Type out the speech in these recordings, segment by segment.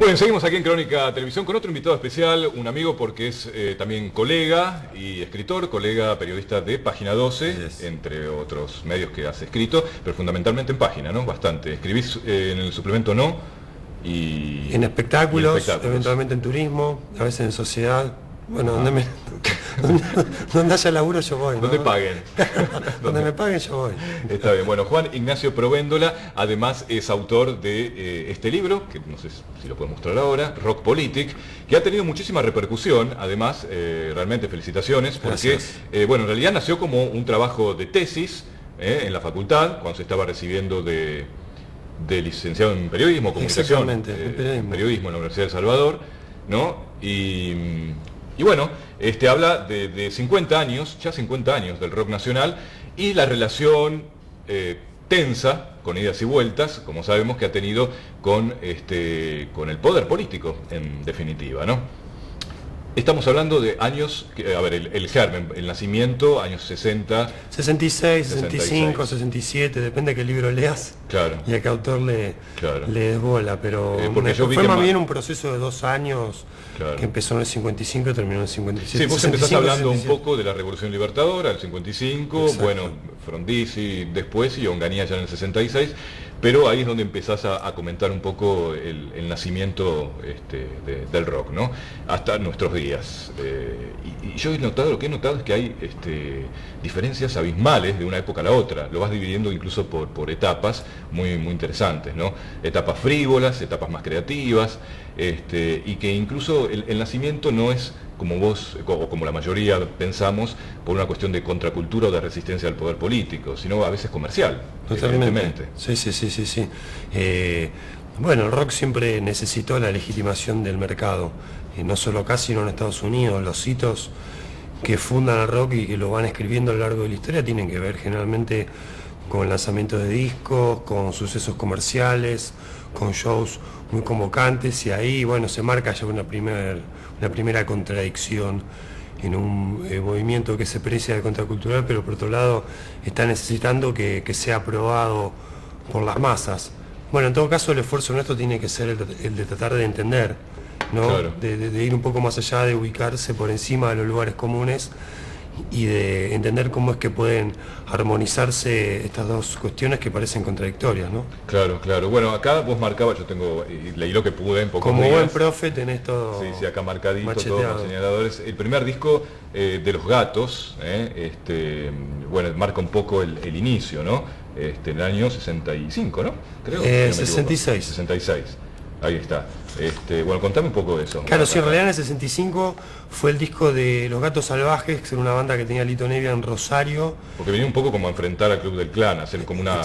Bueno, seguimos aquí en Crónica Televisión con otro invitado especial, un amigo porque es también colega y escritor, colega periodista de Página 12, Yes. entre otros medios que has escrito, pero fundamentalmente en Página, ¿no? Bastante. Escribís en el suplemento No y... En espectáculos, y en espectáculos. eventualmente en turismo, a veces en sociedad. Bueno, donde haya laburo yo voy, ¿no? Donde paguen. Donde me paguen yo voy. Está bien. Bueno, Juan Ignacio Provéndola, además es autor de este libro, que no sé si lo puedo mostrar ahora, Rock Politic, que ha tenido muchísima repercusión, además, realmente felicitaciones, porque, bueno, en realidad nació como un trabajo de tesis en la facultad, cuando se estaba recibiendo de licenciado en periodismo, comunicación, periodismo en la Universidad de El Salvador, ¿no? Y bueno, habla de 50 años, ya 50 años del rock nacional y la relación tensa, con idas y vueltas, como sabemos que ha tenido con el poder político, en definitiva, ¿no? Estamos hablando de años, a ver, el germen, el nacimiento, años 60... 66, 65, 67, depende de qué libro leas. Claro. Y a qué autor le des bola, pero fue más bien un proceso de 2 años, claro, que empezó en el 55 y terminó en el 57. Sí, vos empezás hablando 67. Un poco de la Revolución Libertadora, el 55, exacto, bueno, Frondizi después y Onganía ya en el 66, pero ahí es donde empezás a comentar un poco el nacimiento del rock, ¿no? Hasta nuestros días. Y yo lo que he notado es que hay diferencias abismales de una época a la otra. Lo vas dividiendo incluso por etapas muy, muy interesantes, ¿no? Etapas frívolas, etapas más creativas, y que incluso el nacimiento no es, como vos, o como la mayoría pensamos, por una cuestión de contracultura o de resistencia al poder político, sino a veces comercial. Totalmente. Sí. Bueno, el rock siempre necesitó la legitimación del mercado, no solo acá, sino en Estados Unidos. Los hitos que fundan el rock y que lo van escribiendo a lo largo de la historia tienen que ver generalmente con lanzamientos de discos, con sucesos comerciales, con shows muy convocantes, y ahí, bueno, se marca ya una primera contradicción en un movimiento que se precia de contracultural, pero por otro lado está necesitando que sea aprobado por las masas. Bueno, en todo caso el esfuerzo nuestro tiene que ser el de tratar de entender, ¿no? Claro. De ir un poco más allá, de ubicarse por encima de los lugares comunes y de entender cómo es que pueden armonizarse estas dos cuestiones que parecen contradictorias, ¿no? Claro. Bueno, acá vos marcabas, yo leí lo que pude en pocos como días. Buen profe tenés todo. Sí, acá marcadito, macheteado. todo con señaladores. El primer disco de Los Gatos, bueno, marca un poco el inicio, ¿no? En el año 65, ¿no? Creo. 66. 66. Ahí está. Bueno, contame un poco de eso. Claro, sí, en realidad en el 65 fue el disco de Los Gatos Salvajes, que era una banda que tenía Lito Nevia en Rosario. Porque venía un poco como a enfrentar al Club del Clan, a hacer como una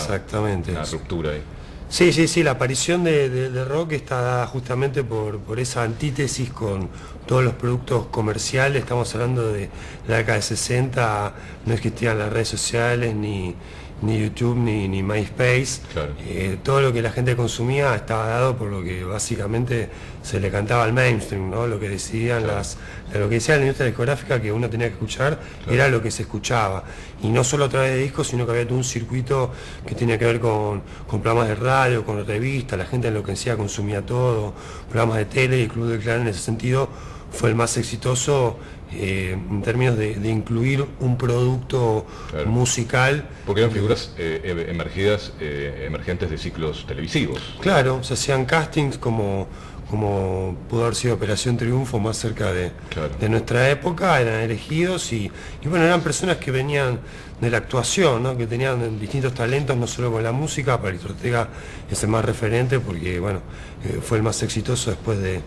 ruptura ahí. Sí, la aparición de rock está dada justamente por esa antítesis con todos los productos comerciales. Estamos hablando de la década de 60, no existían las redes sociales, ni YouTube, ni MySpace. Claro. Todo lo que la gente consumía estaba dado por lo que básicamente se le cantaba al mainstream, ¿no? Lo que decidían lo que decía la industria discográfica que uno tenía que escuchar, era lo que se escuchaba. Y no solo a través de discos, sino que había todo un circuito que tenía que ver con programas de radio, con revistas. La gente enloquecía, consumía todo, programas de tele, y el Club del Clan en ese sentido fue el más exitoso en términos de incluir un producto musical. Porque eran figuras emergentes de ciclos televisivos. Claro, se hacían castings como pudo haber sido Operación Triunfo, más cerca de nuestra época. Eran elegidos y bueno, eran personas que venían de la actuación, ¿no? Que tenían distintos talentos, no solo con la música. Palito Ortega es el más referente porque bueno, fue el más exitoso después del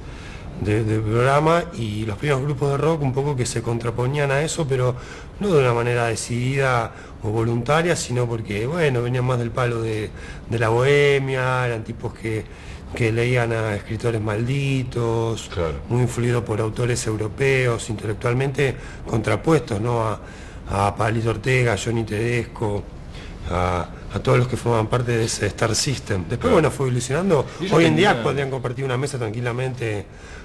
programa, y los primeros grupos de rock un poco que se contraponían a eso, pero no de una manera decidida o voluntaria, sino porque bueno, venían más del palo de la bohemia, eran tipos que leían a escritores malditos, muy influidos por autores europeos, intelectualmente contrapuestos, ¿no? A Palito Ortega, a Johnny Tedesco, a todos los que forman parte de ese Star System. Después, bueno, fue evolucionando. Hoy en día podrían compartir una mesa tranquilamente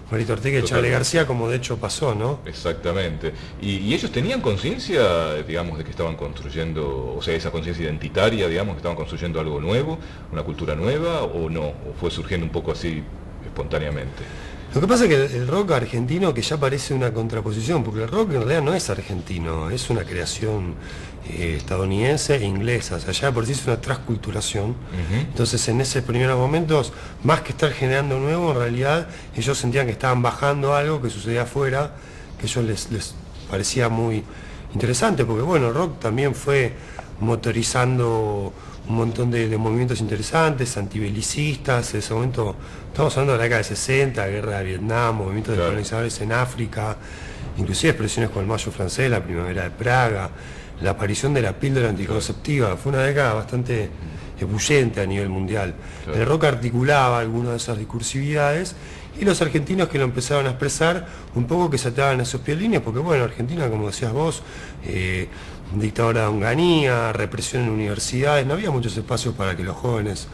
Palito Ortega y Charly García, como de hecho pasó, ¿no? Exactamente. ¿Y ellos tenían conciencia, digamos, de que estaban construyendo, o sea, esa conciencia identitaria, digamos, que estaban construyendo algo nuevo, una cultura nueva, o no? ¿O fue surgiendo un poco así espontáneamente. Lo que pasa es que el rock argentino, que ya parece una contraposición, porque el rock en realidad no es argentino, es una creación estadounidense e inglesa, o sea, ya por sí es una transculturación. Entonces en esos primeros momentos, más que estar generando nuevo, en realidad ellos sentían que estaban bajando algo que sucedía afuera, que a ellos les parecía muy interesante, porque bueno, el rock también fue motorizando un montón de movimientos interesantes, antibelicistas. En ese momento, estamos hablando de la década de 60, guerra de Vietnam, movimientos de colonizadores en África, inclusive expresiones como el Mayo francés, la Primavera de Praga, la aparición de la píldora anticonceptiva. Fue una década bastante ebulliente a nivel mundial. El rock articulaba algunas de esas discursividades, y los argentinos que lo empezaron a expresar un poco que se ataban a esos piolines, porque bueno, Argentina, como decías vos, dictadura de Onganía, represión en universidades, no había muchos espacios para que los jóvenes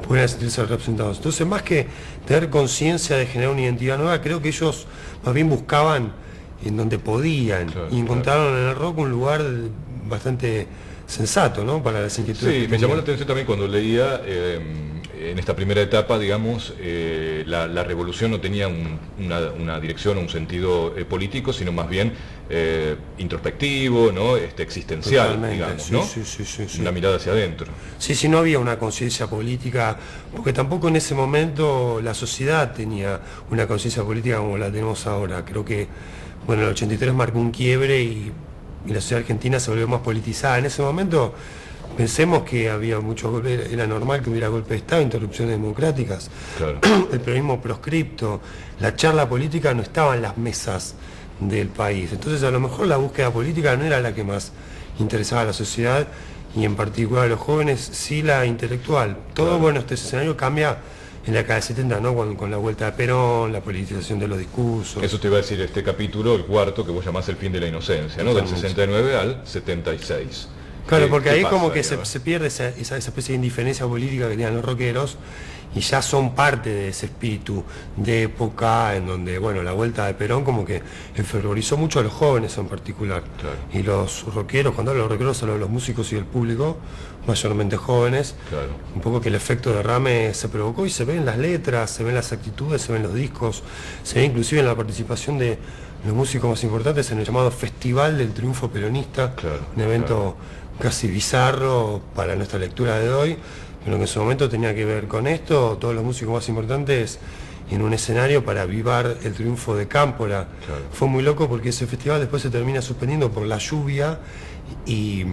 pudieran sentirse representados. Entonces, más que tener conciencia de generar una identidad nueva, creo que ellos más bien buscaban en donde podían, y encontraron en el rock un lugar bastante sensato, ¿no?, para las inquietudes. Sí, me llamó la atención también cuando leía en esta primera etapa, digamos, la revolución no tenía una dirección o un sentido político, sino más bien introspectivo, ¿no?, existencial. Totalmente, digamos, sí, ¿no? Sí. Una mirada hacia adentro. Sí, no había una conciencia política, porque tampoco en ese momento la sociedad tenía una conciencia política como la tenemos ahora. Creo que, bueno, el 83 marcó un quiebre y la sociedad argentina se volvió más politizada. En ese momento pensemos que había muchos golpes, era normal que hubiera golpe de Estado, interrupciones democráticas, el peronismo proscripto, la charla política no estaba en las mesas del país. Entonces a lo mejor la búsqueda política no era la que más interesaba a la sociedad, y en particular a los jóvenes, sí la intelectual. Todo, bueno, este escenario cambia en la década de 70, ¿no?, con la vuelta de Perón, la politización de los discursos. Eso te iba a decir este capítulo, el cuarto, que vos llamás El fin de la inocencia, ¿no?, del 69 al 76. Claro, porque ahí como que se pierde esa especie de indiferencia política que tenían los rockeros, y ya son parte de ese espíritu de época en donde, bueno, la vuelta de Perón como que enfervorizó mucho a los jóvenes en particular. Y los rockeros, cuando hablo de los rockeros, hablo de los músicos y el público, mayormente jóvenes, un poco que el efecto derrame se provocó, y se ve en las letras, se ven en las actitudes, se ven en los discos, se ve inclusive en la participación de los músicos más importantes en el llamado Festival del Triunfo Peronista, un evento casi bizarro para nuestra lectura de hoy, pero que en su momento tenía que ver con esto, todos los músicos más importantes en un escenario para avivar el triunfo de Cámpora. Fue muy loco porque ese festival después se termina suspendiendo por la lluvia, y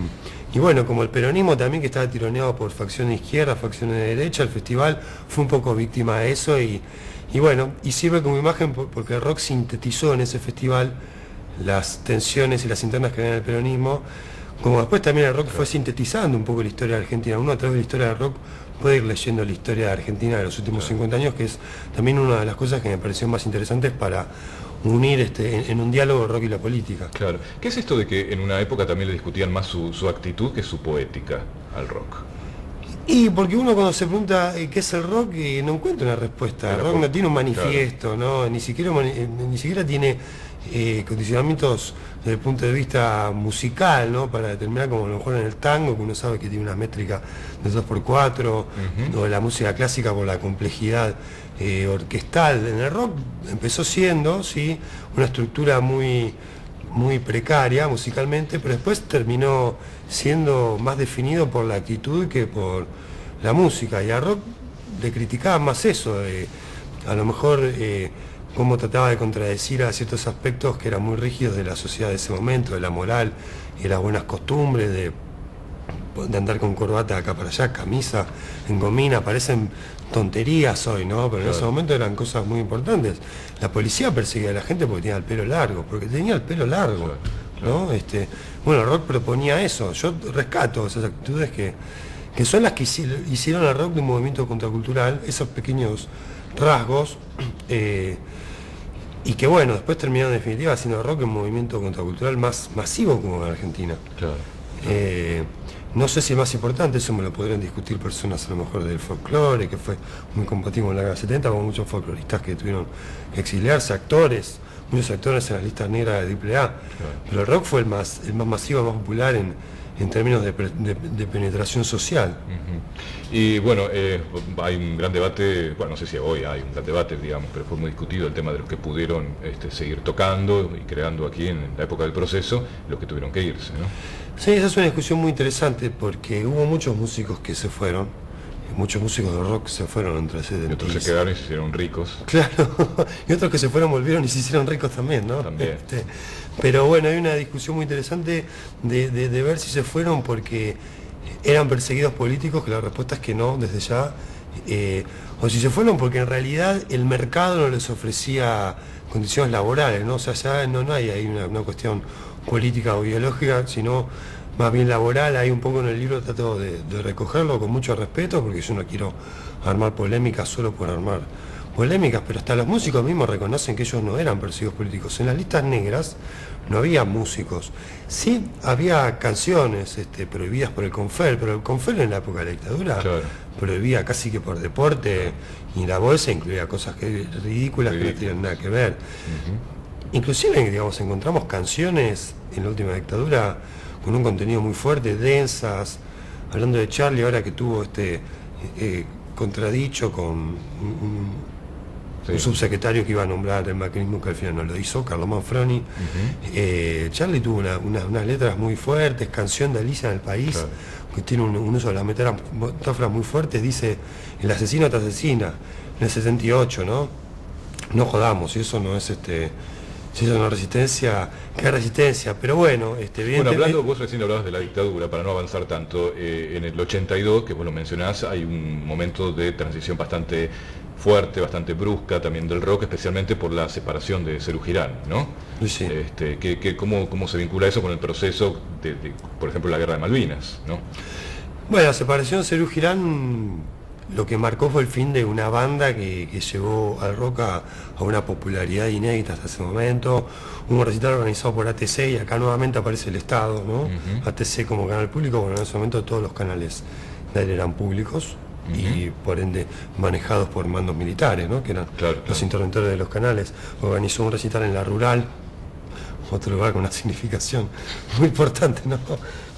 bueno, como el peronismo también, que estaba tironeado por facciones de izquierda, facciones de derecha, el festival fue un poco víctima de eso, y bueno, y sirve como imagen porque el rock sintetizó en ese festival las tensiones y las internas que había en el peronismo, como después también el rock fue sintetizando un poco la historia de Argentina. Uno a través de la historia del rock puede ir leyendo la historia de Argentina de los últimos 50 años, que es también una de las cosas que me pareció más interesantes para unir en un diálogo el rock y la política. Claro. ¿Qué es esto de que en una época también le discutían más su actitud que su poética al rock? Y porque uno cuando se pregunta qué es el rock, no encuentra una respuesta. El rock no tiene un manifiesto, ¿no? Ni siquiera tiene condicionamientos desde el punto de vista musical, ¿no?, para determinar, como a lo mejor en el tango, que uno sabe que tiene una métrica de 2x4, o la música clásica por la complejidad orquestal. En el rock empezó siendo, sí, una estructura muy precaria musicalmente, pero después terminó siendo más definido por la actitud que por la música, y a rock le criticaban más eso, a lo mejor cómo trataba de contradecir a ciertos aspectos que eran muy rígidos de la sociedad de ese momento, de la moral y de las buenas costumbres, de andar con corbata de acá para allá, camisa en gomina, parecen tonterías hoy, ¿no? Pero en ese momento eran cosas muy importantes. La policía perseguía a la gente porque tenía el pelo largo, ¿no? Bueno, el rock proponía eso. Yo rescato esas actitudes que son las que hicieron al rock de un movimiento contracultural, esos pequeños rasgos, y que bueno, después terminaron en definitiva haciendo el rock un movimiento contracultural más masivo como en Argentina. No sé si es más importante, eso me lo podrían discutir personas a lo mejor del folclore, que fue muy compatible en la década de 70, con muchos folcloristas que tuvieron que exiliarse, muchos actores en las listas negras de AAA. Pero el rock fue el más masivo, más popular en en términos de penetración social. Y bueno, hay un gran debate, bueno, no sé si hoy hay un gran debate, digamos, pero fue muy discutido el tema de los que pudieron seguir tocando y creando aquí en la época del proceso, los que tuvieron que irse, ¿no? Sí, esa es una discusión muy interesante porque hubo muchos músicos que se fueron, muchos músicos de rock se fueron entre el 70. Y otros se quedaron y se hicieron ricos. Claro, y otros que se fueron volvieron y se hicieron ricos también, ¿no? También. Pero bueno, hay una discusión muy interesante de ver si se fueron porque eran perseguidos políticos, que la respuesta es que no, desde ya, o si se fueron porque en realidad el mercado no les ofrecía condiciones laborales, ¿no? O sea, ya no hay ahí una cuestión política o ideológica, sino más bien laboral. Hay un poco en el libro, trato de recogerlo con mucho respeto, porque yo no quiero armar polémicas solo por armar polémicas, pero hasta los músicos mismos reconocen que ellos no eran perseguidos políticos. En las listas negras no había músicos. Sí había canciones prohibidas por el Confer, pero el Confer en la época de la dictadura prohibía casi que por deporte, y la bolsa incluía cosas ridículas que no tenían nada que ver. Inclusive, digamos, encontramos canciones en la última dictadura con un contenido muy fuerte, densas, hablando de Charlie, ahora que tuvo contradicho con un subsecretario que iba a nombrar el macrismo, que al final no lo hizo, Carlos Manfroni. Charlie tuvo unas letras muy fuertes, canción de Alicia en el País, que tiene un uso de las metáforas muy fuertes, dice, el asesino te asesina, en el 78, ¿no? No jodamos, y eso no es si eso no es resistencia, ¿qué resistencia? Pero bueno, hablando, vos recién hablabas de la dictadura, para no avanzar tanto, en el 82, que vos lo mencionás, hay un momento de transición bastante fuerte, bastante brusca también del rock, especialmente por la separación de Serú Girán, ¿no? Sí. ¿Cómo se vincula eso con el proceso de, por ejemplo, la Guerra de Malvinas, ¿no? Bueno, la separación de Serú Girán lo que marcó fue el fin de una banda que llevó al rock a una popularidad inédita hasta ese momento. Un recital organizado por ATC, y acá nuevamente aparece el Estado, ¿no? ATC como canal público. Bueno, en ese momento todos los canales de él eran públicos y por ende manejados por mandos militares, ¿no? Que eran los interventores de los canales. Organizó un recital en La Rural, otro lugar con una significación muy importante, ¿no?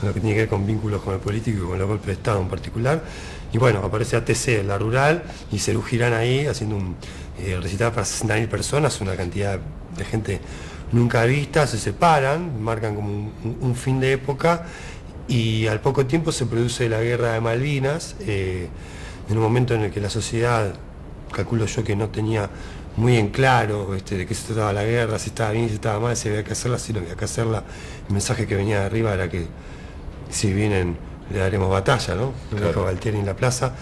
Lo que tiene que ver con vínculos con el político y con los golpes de Estado en particular. Y bueno, aparece ATC en La Rural y Serú Girán ahí haciendo un recital para 60.000 personas, una cantidad de gente nunca vista. Se separan, marcan como un fin de época, y al poco tiempo se produce la Guerra de Malvinas, en un momento en el que la sociedad, calculo yo, que no tenía muy en claro de qué se trataba la guerra, si estaba bien, si estaba mal, si había que hacerla, si no había que hacerla. El mensaje que venía de arriba era que si vienen le daremos batalla, ¿no? Lo dijo Galtieri en la plaza.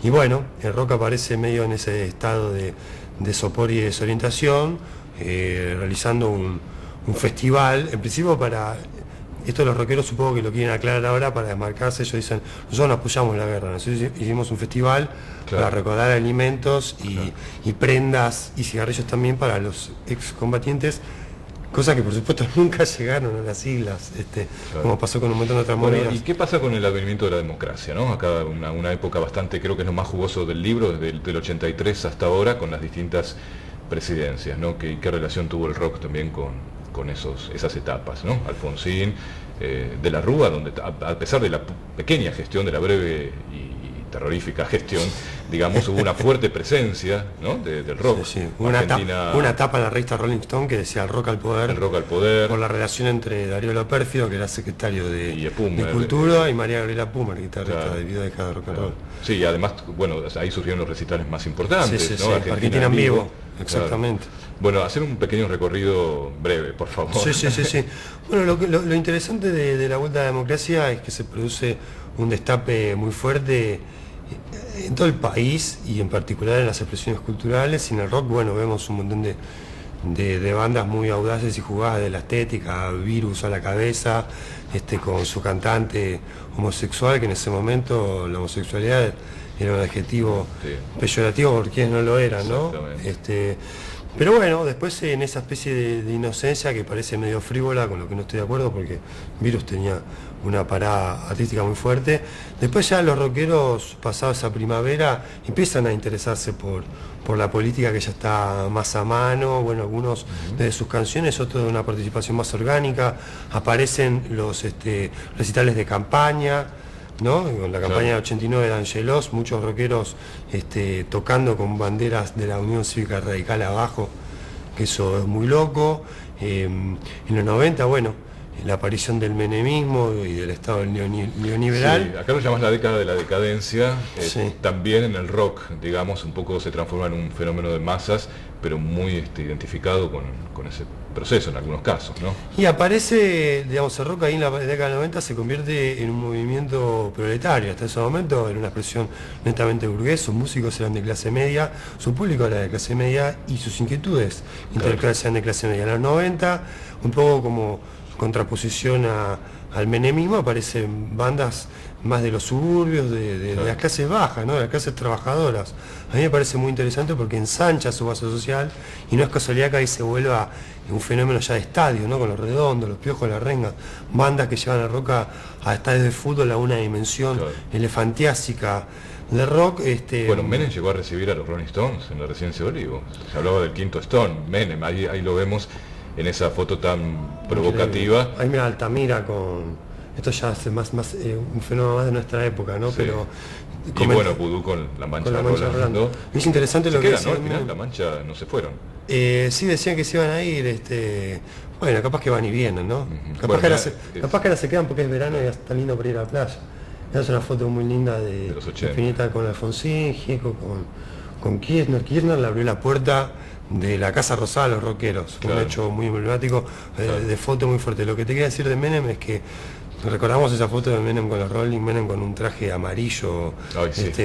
Y bueno, el rock aparece medio en ese estado de sopor y desorientación, realizando un festival, en principio para... Esto los rockeros supongo que lo quieren aclarar ahora para desmarcarse. Ellos dicen, nosotros no apoyamos la guerra, nosotros hicimos un festival para recaudar alimentos y prendas y cigarrillos también para los excombatientes, cosas que por supuesto nunca llegaron a las islas, como pasó con un montón de otras monedas. ¿Y qué pasa con el advenimiento de la democracia, ¿no? Acá una época bastante, creo que es lo más jugoso del libro, desde el 83 hasta ahora, con las distintas presidencias, ¿no? ¿Qué relación tuvo el rock también con esas etapas, ¿no? Alfonsín, de la Rúa, donde a pesar de la pequeña gestión, de la breve y terrorífica gestión, digamos, hubo una fuerte presencia, ¿no? del rock. Sí. Una etapa en la revista Rolling Stone que decía el rock al poder. El rock al poder. Por la relación entre Darío Lo Pérfido, que era secretario de Cultura, y María Gabriela Pumer, guitarrista de Vida de Cada Rock and Roll. Sí, y además, bueno, ahí surgieron los recitales más importantes, ¿no? Argentina en vivo. Exactamente. Bueno, hacer un pequeño recorrido breve, por favor. Sí. Bueno, lo interesante de la vuelta a la democracia es que se produce un destape muy fuerte en todo el país, y en particular en las expresiones culturales. Y en el rock, bueno, vemos un montón de bandas muy audaces y jugadas de la estética, Virus a la cabeza, con su cantante homosexual, que en ese momento la homosexualidad era un adjetivo peyorativo por quienes no lo eran, ¿no? Pero bueno, después en esa especie de inocencia que parece medio frívola, con lo que no estoy de acuerdo, porque Virus tenía una parada artística muy fuerte. Después ya los rockeros, pasados esa primavera, empiezan a interesarse por la política, que ya está más a mano, bueno, algunos de sus canciones, otros de una participación más orgánica, aparecen los recitales de campaña, ¿no? Con la campaña 89 de Angelos, muchos rockeros tocando con banderas de la Unión Cívica Radical abajo, que eso es muy loco. En los 90, bueno, la aparición del menemismo y del Estado neoliberal. Sí, acá lo llamas la década de la decadencia, Sí. también en el rock, digamos, un poco se transforma en un fenómeno de masas, pero muy identificado con ese proceso en algunos casos, ¿no? Y aparece, digamos, el rock ahí en la década del 90 se convierte en un movimiento proletario. Hasta ese momento era una expresión netamente burgués, sus músicos eran de clase media, su público era de clase media y sus inquietudes intelectuales eran de clase media. En los 90, un poco como contraposición al menemismo, aparecen bandas más de los suburbios, de las clases bajas, ¿no? De las clases trabajadoras. A mí me parece muy interesante porque ensancha su base social y no es casualidad que ahí se vuelva un fenómeno ya de estadio, ¿no? Con los Redondos, los Piojos, las Rengas, bandas que llevan a rock a estadios de fútbol a una dimensión elefantiásica de rock. Bueno, Menem llegó a recibir a los Rolling Stones en la residencia de Olivos. Se hablaba del quinto Stone, Menem, ahí lo vemos en esa foto tan provocativa. Ahí mira Altamira con... Esto ya hace más un fenómeno más de nuestra época, ¿no? Sí. Pero Y bueno, Vudú con la mancha de Rolando. Es interesante lo que queda, ¿no? decían, Al final la mancha no se fueron. Sí, decían que se iban a ir, bueno, capaz que van y vienen, ¿no? Capaz, Bueno, capaz que ahora se quedan porque es verano y ya está lindo para ir a la playa. Esa es una foto muy linda de los 80. Spinetta con Alfonsín, Gieco con Kirchner. Kirchner le abrió la puerta de la Casa Rosada a los rockeros. Fue un hecho muy emblemático, de foto muy fuerte. Lo que te quería decir de Menem es que recordamos esa foto de Menem con los Rolling, Menem con un traje amarillo,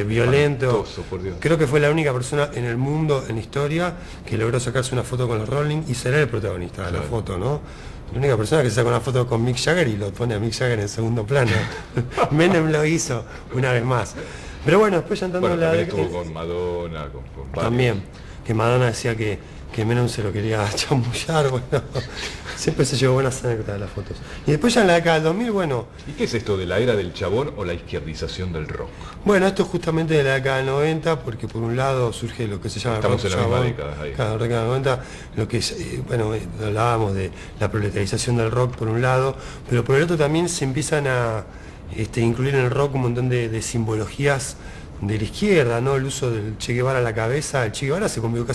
violento. Creo que fue la única persona en el mundo, en la historia, que logró sacarse una foto con los Rolling y será el protagonista de la foto, ¿no? La única persona que se saca una foto con Mick Jagger y lo pone a Mick Jagger en segundo plano. Menem lo hizo una vez más. Pero bueno, después ya entrando también estuvo con Madonna, con también, que Madonna decía que Menem se lo quería chamullar, bueno, siempre se llevó buenas anécdotas de las fotos. Y después ya en la década del 2000, bueno... ¿Y qué es esto de la era del chabón o la izquierdización del rock? Bueno, esto es justamente de la década del 90, porque por un lado surge lo que se llama... Estamos en la misma década ahí. Claro, la década del 90, lo que es, bueno, hablábamos de la proletarización del rock por un lado, pero por el otro también se empiezan a incluir en el rock un montón de simbologías de la izquierda, ¿no? El uso del Che Guevara a la cabeza. El Che Guevara se convirtió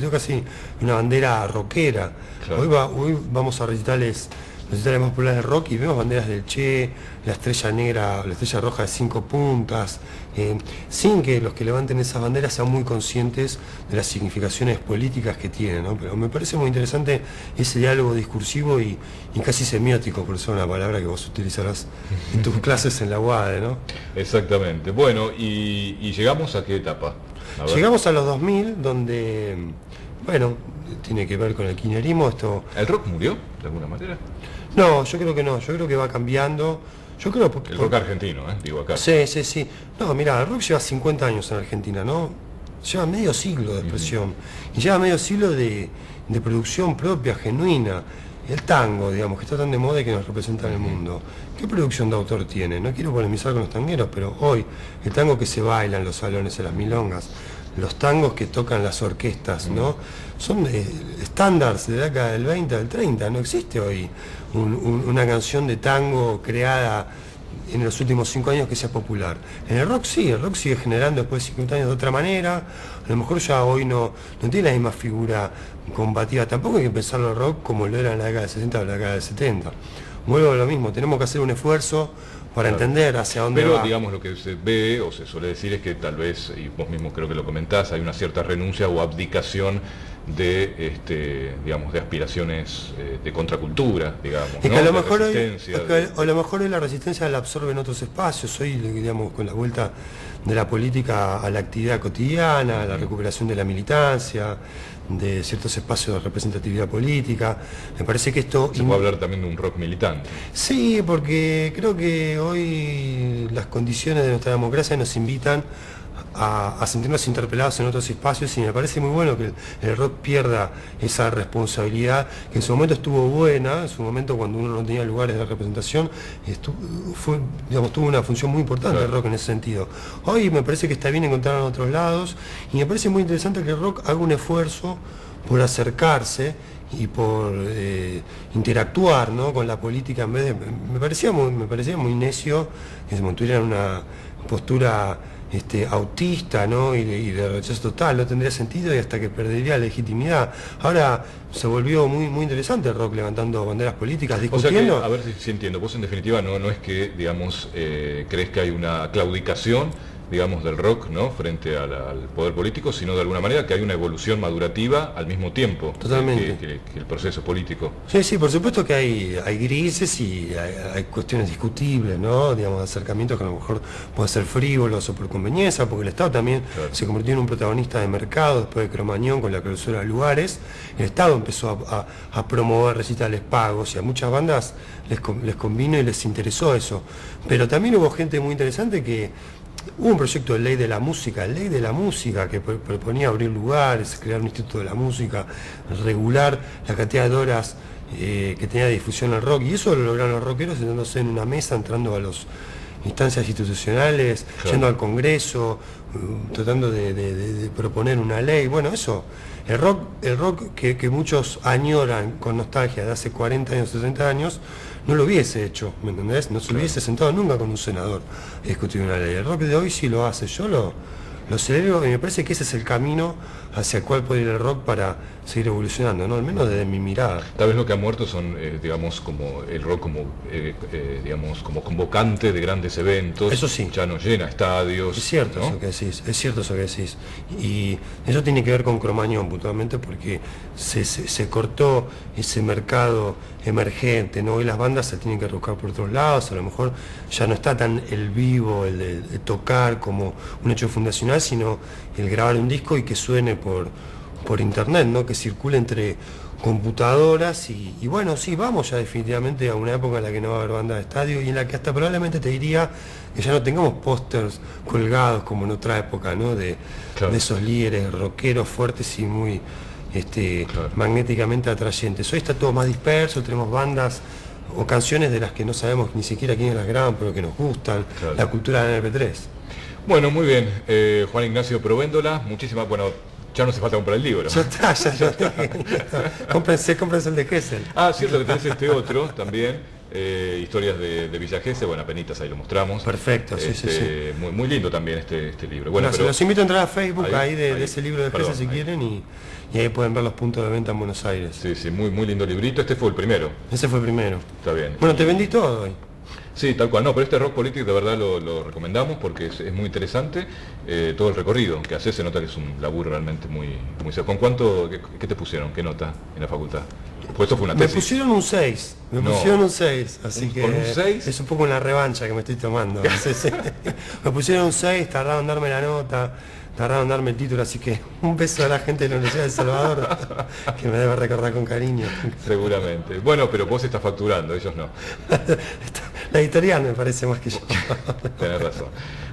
casi en una bandera rockera. Claro. Hoy vamos a recitales más populares de rock y vemos banderas del Che, la estrella negra, la estrella roja de 5 puntas, sin que los que levanten esas banderas sean muy conscientes de las significaciones políticas que tienen, ¿no? Pero me parece muy interesante ese diálogo discursivo y casi semiótico, por eso es una palabra que vos utilizarás en tus clases en la UADE, ¿no? Exactamente. Bueno, y llegamos a qué etapa. Llegamos a los 2000, donde, bueno, tiene que ver con el kirchnerismo. ¿El rock murió de alguna manera? No, yo creo que no, yo creo que va cambiando. Yo creo el rock argentino, digo acá. Sí. No, mira, el rock lleva 50 años en Argentina, ¿no? Lleva medio siglo de expresión. Y lleva medio siglo de producción propia, genuina. El tango, digamos, que está tan de moda y que nos representa en el mundo. ¿Qué producción de autor tiene? No quiero polemizar con los tangueros, pero hoy, el tango que se baila en los salones, en las milongas, los tangos que tocan las orquestas, ¿no? Son estándares de la década del 20, del 30. No existe hoy una canción de tango creada en los últimos 5 años que sea popular. En el rock sí, el rock sigue generando después de 50 años de otra manera. A lo mejor ya hoy no tiene la misma figura combativa. Tampoco hay que pensar el rock como lo era en la década del 60 o la década del 70. Vuelvo a lo mismo, tenemos que hacer un esfuerzo para entender hacia dónde va. Pero digamos lo que se ve o se suele decir es que tal vez, y vos mismo creo que lo comentás, hay una cierta renuncia o abdicación de digamos, de aspiraciones de contracultura, digamos, y que ¿no? a lo mejor hoy la resistencia la absorbe en otros espacios. Hoy, digamos, con la vuelta de la política a la actividad cotidiana, a la recuperación de la militancia, de ciertos espacios de representatividad política, me parece que esto... Se puede hablar también de un rock militante. Sí, porque creo que hoy las condiciones de nuestra democracia nos invitan a sentirnos interpelados en otros espacios, y me parece muy bueno que el rock pierda esa responsabilidad, que en su momento estuvo buena, en su momento cuando uno no tenía lugares de representación, tuvo una función muy importante el rock en ese sentido. Hoy me parece que está bien encontrar en otros lados, y me parece muy interesante que el rock haga un esfuerzo por acercarse y por interactuar, ¿no?, con la política, en vez de... Me parecía muy necio que se mantuviera en una postura autista, ¿no?, y de rechazo total. No tendría sentido, y hasta que perdería legitimidad. Ahora se volvió muy interesante el rock levantando banderas políticas, discutiendo. O sea que, a ver si entiendo, vos en definitiva no es que, digamos, crees que hay una claudicación, digamos, del rock, ¿no?, frente al poder político, sino de alguna manera que hay una evolución madurativa al mismo tiempo. Totalmente. Que el proceso político. Sí, por supuesto que hay grises y hay cuestiones discutibles, ¿no?, digamos, acercamientos que a lo mejor pueden ser frívolos o por conveniencia, porque el Estado también se convirtió en un protagonista de mercado después de Cromañón con la clausura de lugares. El Estado empezó a promover recitales pagos, y a muchas bandas les convino y les interesó eso. Pero también hubo gente muy interesante que... Hubo un proyecto de ley de la música, que proponía abrir lugares, crear un instituto de la música, regular la cantidad de horas que tenía de difusión el rock, y eso lo lograron los rockeros sentándose en una mesa, entrando a las instancias institucionales, yendo al Congreso, tratando de proponer una ley. Bueno, eso, el rock que muchos añoran con nostalgia de hace 40 años, 60 años, no lo hubiese hecho, ¿me entendés? No se hubiese sentado nunca con un senador a discutir una ley. El rock de hoy sí lo hace, yo lo celebro, y me parece que ese es el camino hacia el cual puede ir el rock para seguir evolucionando, ¿no? Al menos desde mi mirada. Tal vez lo que ha muerto son, digamos, como el rock digamos, como convocante de grandes eventos. Eso sí. Ya no llena estadios. Es cierto, ¿no?, eso que decís, es cierto eso que decís. Y eso tiene que ver con Cromañón puntualmente, porque se cortó ese mercado emergente, ¿no? Y las bandas se tienen que buscar por otros lados, a lo mejor ya no está tan el vivo, el de tocar como un hecho fundacional, sino el grabar un disco y que suene por internet, ¿no?, que circule entre computadoras, y bueno, sí, vamos ya definitivamente a una época en la que no va a haber bandas de estadio, y en la que hasta probablemente te diría que ya no tengamos pósters colgados como en otra época, ¿no?, de esos líderes rockeros fuertes y muy magnéticamente atrayentes. Hoy está todo más disperso, tenemos bandas o canciones de las que no sabemos ni siquiera quiénes las graban, pero que nos gustan, la cultura del MP3. Bueno, muy bien, Juan Ignacio Provéndola, muchísimas, bueno, ya no hace falta comprar el libro. Ya lo tengo. Cómprense el de Kessel. Ah, cierto que tenés este otro también, historias de Villa Gesell, bueno, apenitas ahí lo mostramos. Perfecto, sí. Muy lindo también este libro. Bueno, pero los invito a entrar a Facebook ahí de ese libro de Gesell si quieren, y ahí pueden ver los puntos de venta en Buenos Aires. Sí, muy lindo librito. Este fue el primero. Ese fue el primero. Está bien. Bueno, te vendí todo hoy. Sí, tal cual. No, pero este Rock Politic de verdad lo recomendamos porque es muy interesante. Todo el recorrido que hace, se nota que es un laburo realmente muy serio. ¿Con cuánto, qué te pusieron? ¿Qué nota en la facultad? Pues esto fue una tesis. Me pusieron un 6. Así que ¿con un 6? es un poco una revancha que me estoy tomando. Sí. Me pusieron un 6, tardaron en darme la nota, tardaron en darme el título, así que un beso a la gente de la Universidad de El Salvador, que me debe recordar con cariño. Seguramente. Bueno, pero vos estás facturando, ellos no. La editorial me parece más que yo. Tenés razón.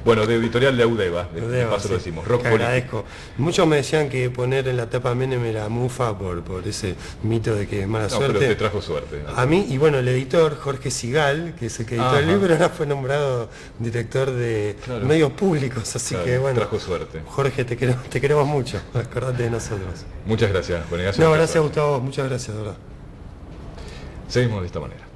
Bueno, de editorial de Audeva, de paso sí, lo decimos, Rock Politic. Agradezco. Muchos me decían que poner en la tapa Menem era mufa por ese mito de que es mala suerte. Pero te trajo suerte. A mí, y bueno, el editor Jorge Sigal, que es el que editó el libro, ahora fue nombrado director de medios públicos, así que bueno. Trajo suerte. Jorge, te queremos mucho, acordate de nosotros. Muchas gracias, Juan Ignacio. No, gracias a Gustavo, muchas gracias, de verdad. Seguimos de esta manera.